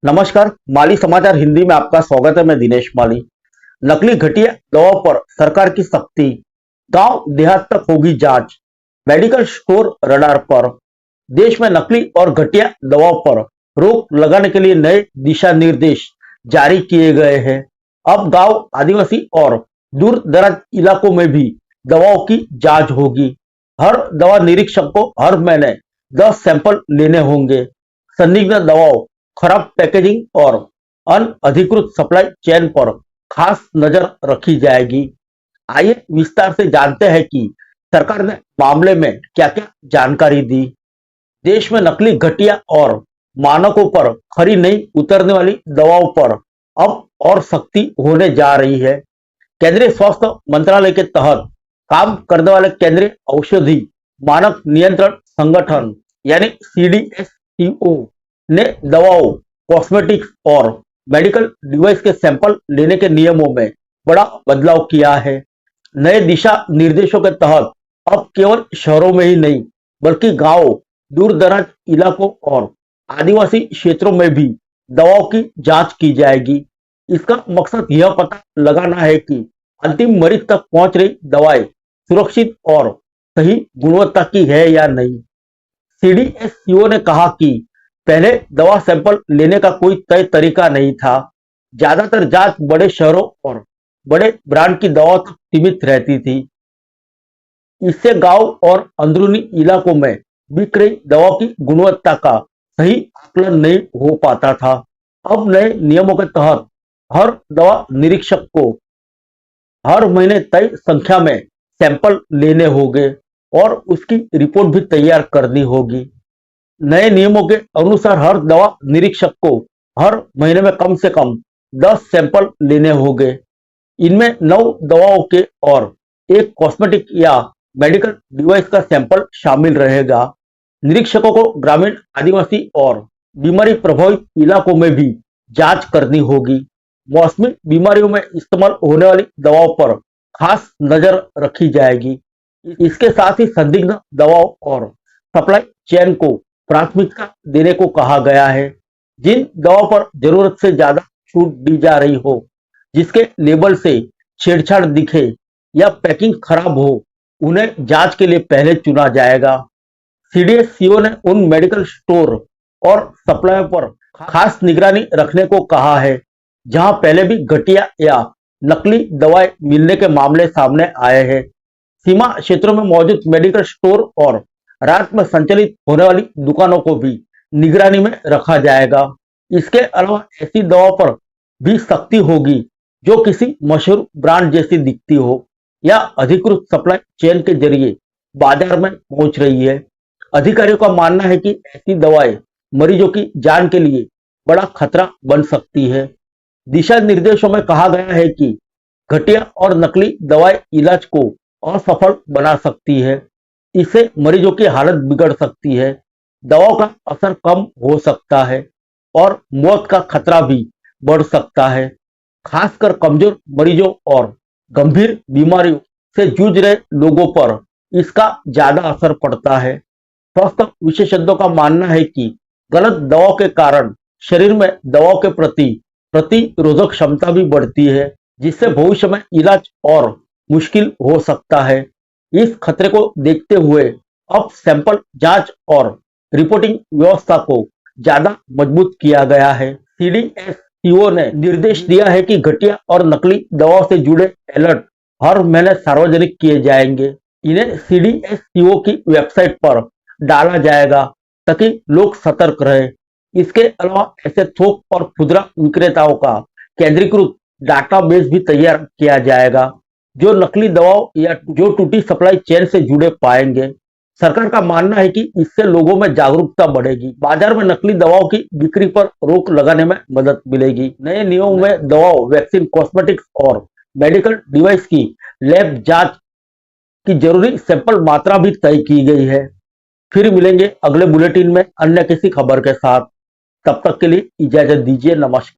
नमस्कार। माली समाचार हिंदी में आपका स्वागत है। मैं दिनेश माली। नकली घटिया दवाओं पर सरकार की सख्ती, गांव देहात तक होगी जांच। मेडिकल स्टोर रडार पर। देश में नकली और घटिया दवाओं पर रोक लगाने के लिए नए दिशा निर्देश जारी किए गए हैं। अब गांव, आदिवासी और दूर दराज इलाकों में भी दवाओं की जांच होगी। हर दवा निरीक्षक को हर महीने 10 सैंपल लेने होंगे। संदिग्ध दवाओं, खराब पैकेजिंग और अनअधिकृत सप्लाई चेन पर खास नजर रखी जाएगी। आइए विस्तार से जानते हैं कि सरकार ने मामले में क्या क्या जानकारी दी। देश में नकली, घटिया और मानकों पर खरी नहीं उतरने वाली दवाओं पर अब और सख्ती होने जा रही है। केंद्रीय स्वास्थ्य मंत्रालय के तहत काम करने वाले केंद्रीय औषधि मानक नियंत्रण संगठन यानी सीडीएससीओ ने दवाओं, कॉस्मेटिक्स और मेडिकल डिवाइस के सैंपल लेने के नियमों में बड़ा बदलाव किया है। नए दिशा निर्देशों के तहत अब केवल शहरों में ही नहीं, बल्कि गांवों, दूर दराज इलाकों और आदिवासी क्षेत्रों में भी दवाओं की जांच की जाएगी। इसका मकसद यह पता लगाना है कि अंतिम मरीज तक पहुंच रही दवाएं सुरक्षित और सही गुणवत्ता की है या नहीं। सीडीएससीओ ने कहा कि पहले दवा सैंपल लेने का कोई तय तरीका नहीं था। ज्यादातर जांच बड़े शहरों और बड़े ब्रांड की दवाओं तक सीमित रहती थी। इससे गांव और अंदरूनी इलाकों में बिक रही दवाओं की गुणवत्ता का सही आकलन नहीं हो पाता था। अब नए नियमों के तहत हर दवा निरीक्षक को हर महीने तय संख्या में सैंपल लेने होंगे और उसकी रिपोर्ट भी तैयार करनी होगी। नए नियमों के अनुसार हर दवा निरीक्षक को हर महीने में कम से कम 10 सैंपल लेने होंगे। इनमें 9 दवाओं के और एक कॉस्मेटिक या मेडिकल डिवाइस का सैंपल शामिल रहेगा। निरीक्षकों को ग्रामीण, आदिवासी और बीमारी प्रभावित इलाकों में भी जांच करनी होगी। मौसमी बीमारियों में इस्तेमाल होने वाली दवाओं पर खास नजर रखी जाएगी। इसके साथ ही संदिग्ध दवाओं और सप्लाई चेन को प्राथमिकता देने को कहा गया है। जिन दवाओं पर जरूरत से ज्यादा छूट दी जा रही हो, जिसके लेबल से छेड़छाड़ दिखे या पैकिंग खराब हो, उन्हें जांच के लिए पहले चुना जाएगा। सीडीएससीओ ने उन मेडिकल स्टोर और सप्लायर पर खास निगरानी रखने को कहा है जहां पहले भी घटिया या नकली दवाएं मिलने के मामले सामने आए हैं। सीमा क्षेत्रों में मौजूद मेडिकल स्टोर और रात में संचालित होने वाली दुकानों को भी निगरानी में रखा जाएगा। इसके अलावा ऐसी दवाओं पर भी सख्ती होगी जो किसी मशहूर ब्रांड जैसी दिखती हो या अधिकृत सप्लाई चेन के जरिए बाजार में पहुंच रही है। अधिकारियों का मानना है कि ऐसी दवाएं मरीजों की जान के लिए बड़ा खतरा बन सकती है। दिशा निर्देशों में कहा गया है कि घटिया और नकली दवाएं इलाज को असफल बना सकती है। इससे मरीजों की हालत बिगड़ सकती है, दवाओं का असर कम हो सकता है और मौत का खतरा भी बढ़ सकता है। खासकर कमजोर मरीजों और गंभीर बीमारियों से जूझ रहे लोगों पर इसका ज्यादा असर पड़ता है। स्वास्थ्य विशेषज्ञों का मानना है कि गलत दवाओं के कारण शरीर में दवाओं के प्रति प्रतिरोधक क्षमता भी बढ़ती है, जिससे भविष्य में इलाज और मुश्किल हो सकता है। इस खतरे को देखते हुए अब सैंपल जांच और रिपोर्टिंग व्यवस्था को ज्यादा मजबूत किया गया है। सीडीएससीओ ने निर्देश दिया है कि घटिया और नकली दवाओं से जुड़े अलर्ट हर महीने सार्वजनिक किए जाएंगे। इन्हें सीडीएससीओ की वेबसाइट पर डाला जाएगा ताकि लोग सतर्क रहे। इसके अलावा ऐसे थोक और खुदरा विक्रेताओं का केंद्रीकृत डाटाबेस भी तैयार किया जाएगा जो नकली दवाओं या जो टूटी सप्लाई चेन से जुड़े पाएंगे। सरकार का मानना है कि इससे लोगों में जागरूकता बढ़ेगी, बाजार में नकली दवाओं की बिक्री पर रोक लगाने में मदद मिलेगी। नए नियमों में दवाओं, वैक्सीन, कॉस्मेटिक्स और मेडिकल डिवाइस की लैब जांच की जरूरी सैंपल मात्रा भी तय की गई है। फिर मिलेंगे अगले बुलेटिन में अन्य किसी खबर के साथ। तब तक के लिए इजाजत दीजिए। नमस्कार।